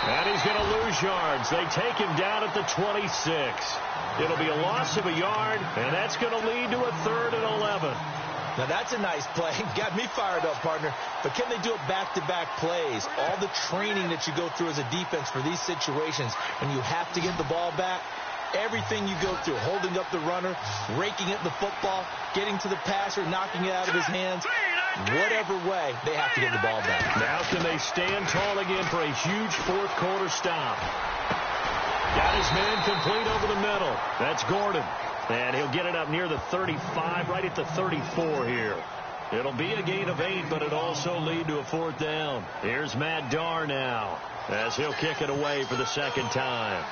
And he's going to lose yards. They take him down at the 26. It'll be a loss of a yard, and that's going to lead to a 3rd and 11. Now, that's a nice play. Got me fired up, partner. But can they do it back-to-back plays? All the training that you go through as a defense for these situations, when you have to get the ball back, everything you go through, holding up the runner, raking at the football, getting to the passer, knocking it out of his hands, whatever way, they have to get the ball back. Now can they stand tall again for a huge fourth-quarter stop? Got his man complete over the middle. That's Gordon. And he'll get it up near the 35, right at the 34 here. It'll be a gain of 8, but it'll also lead to a 4th down. Here's Matt Darr now, as he'll kick it away for the 2nd time.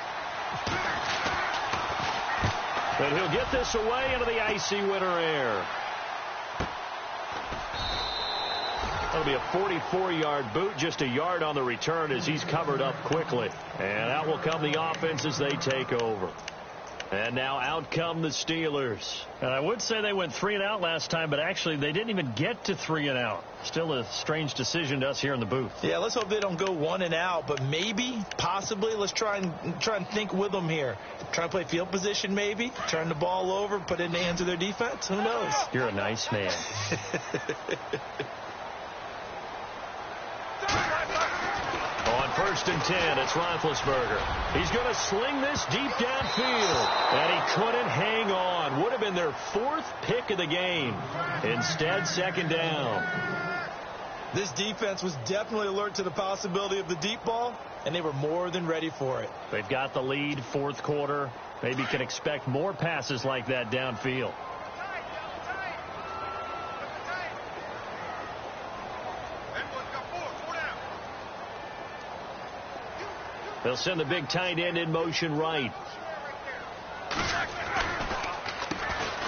But he'll get this away into the icy winter air. That'll be a 44-yard boot, just a yard on the return as he's covered up quickly. And out will come the offense as they take over. And now out come the Steelers. And I would say they went 3 and out last time, but actually they didn't even get to 3 and out. Still a strange decision to us here in the booth. Yeah, let's hope they don't go 1 and out, but maybe, possibly, let's try and think with them here. Try and play field position maybe, turn the ball over, put it in the hands of their defense. Who knows? You're a nice man. On 1st and 10, it's Roethlisberger. He's going to sling this deep downfield, and he couldn't hang on. Would have been their 4th pick of the game. Instead, 2nd down. This defense was definitely alert to the possibility of the deep ball, and they were more than ready for it. They've got the lead, 4th quarter. Maybe can expect more passes like that downfield. They'll send the big tight end in motion right.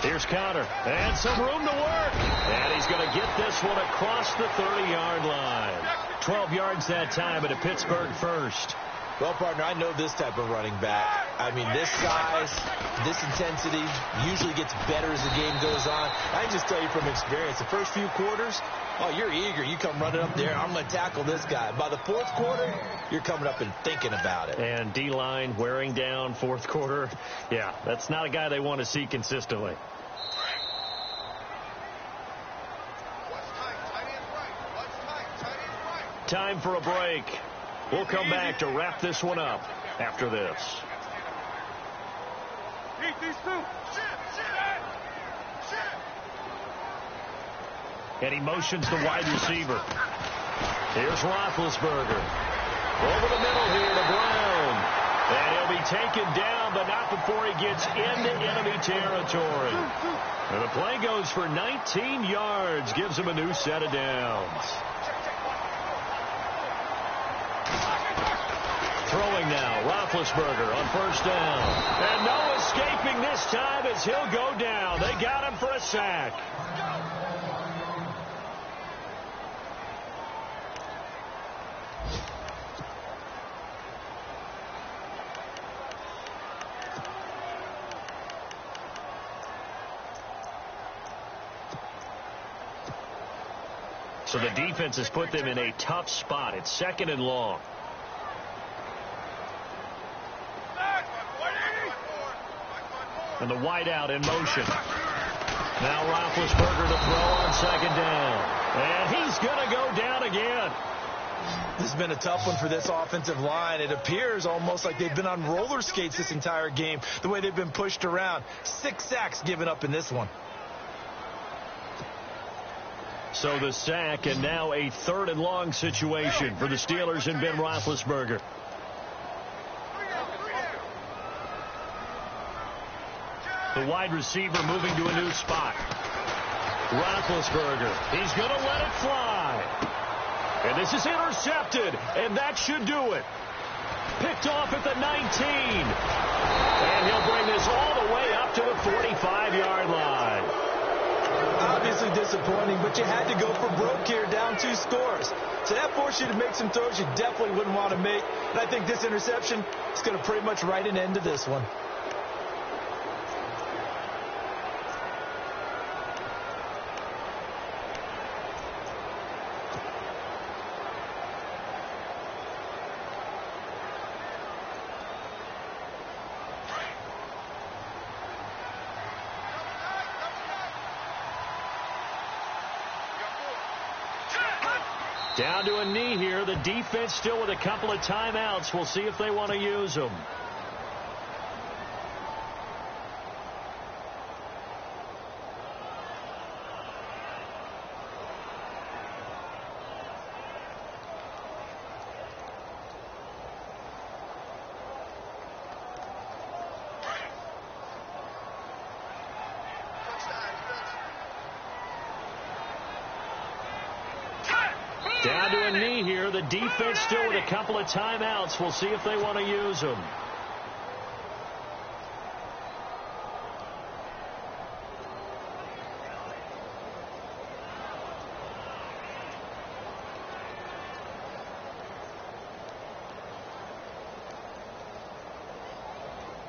Here's Counter. And some room to work. And he's going to get this one across the 30-yard line. 12 yards that time, and a Pittsburgh first. Well, partner, I know this type of running back. I mean, this size, this intensity usually gets better as the game goes on. I can just tell you from experience, the first few quarters, oh, you're eager. You come running up there. I'm going to tackle this guy. By the 4th quarter, you're coming up and thinking about it. And D-line wearing down 4th quarter. Yeah, that's not a guy they want to see consistently. Time for a break. We'll come back to wrap this one up after this. And he motions the wide receiver. Here's Roethlisberger. Over the middle here to Brown. And he'll be taken down, but not before he gets into enemy territory. And the play goes for 19 yards. Gives him a new set of downs. Throwing now, Roethlisberger on 1st down. And no escaping this time as he'll go down. They got him for a sack. So the defense has put them in a tough spot. It's 2nd and long. And the wideout in motion. Now Roethlisberger to throw on 2nd down. And he's going to go down again. This has been a tough one for this offensive line. It appears almost like they've been on roller skates this entire game, the way they've been pushed around. 6 sacks given up in this one. So the sack, and now a 3rd and long situation for the Steelers and Ben Roethlisberger. The wide receiver moving to a new spot. Roethlisberger. He's going to let it fly. And this is intercepted, and that should do it. Picked off at the 19. And he'll bring this all the way up to the 45-yard line. Obviously disappointing, but you had to go for broke here, down 2 scores. So that forced you to make some throws you definitely wouldn't want to make. And I think this interception is going to pretty much write an end to this one. Down to a knee here. The defense still with a couple of timeouts. We'll see if they want to use them. Down to a knee here. The defense still with a couple of timeouts. We'll see if they want to use them.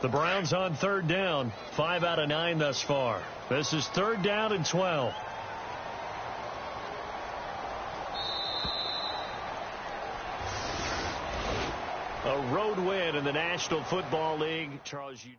The Browns on 3rd down. 5 out of 9 thus far. This is 3rd down and 12. A road win in the National Football League. Charles, you